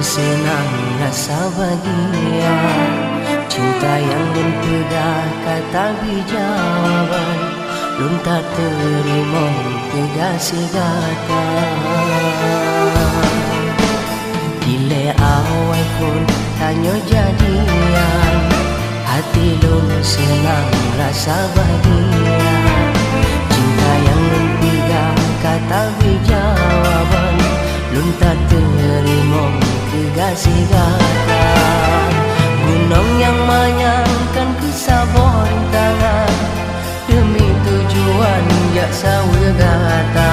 senang rasa bahagia, cinta yang lun pegang kata bijawan, lun tak terima tegasi gata. Bila awal pun tanya jadian, hati lun senang rasa bahagia, cinta yang lun pegang kata bijawan, lun tak terima tegasi gata. Gunung yang menyangkan kesabon tangan, demi tujuan jak sawa gata.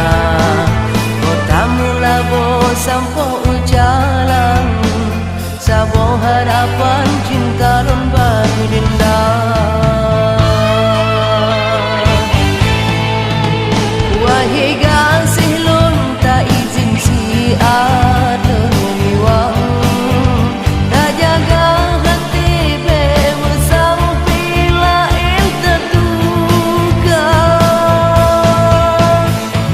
Kota melabo sampo jalan, sabo harapan cinta lun baru dendam. Wahai kasih lun tak izin siat termiwang, tak jaga hati bersang bila ente terduga.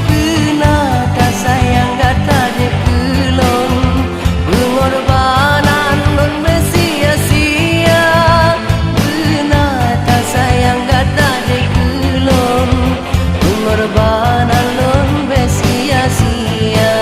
Pernah tak sayang kata dekelon, pengorbanan lun bersia-sia. Pernah tak sayang kata dekelon, pengorbanan lun bersia-sia.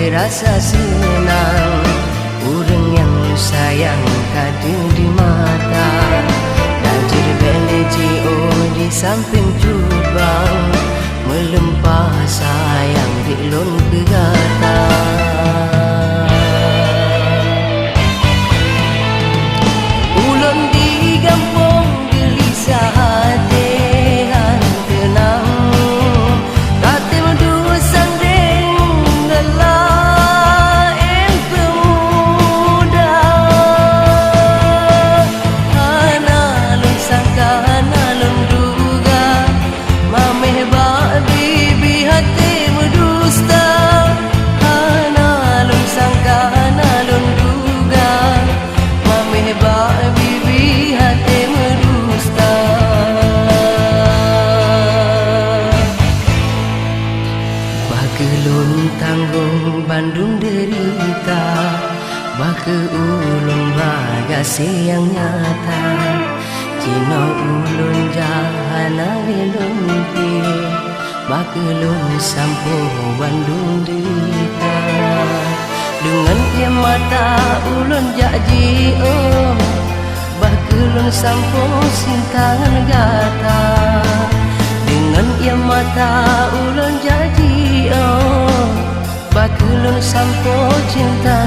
Rasa senang, urang yang sayang kadu di mata, dajir beleji di samping jubang, melempah sayang di lun kegata. Ulun di kampung gelisah hati tenang, tak timbul sanding dalam Bandung derita, baka ulun bagasi yang nyata. Cina ulun jahana relumpi, baka lun sampo Bandung derita. Dengan dia mata ulun janji baka lun sampo sintangan gata. Dengan ia mata ulun janji baka lun sampo cinta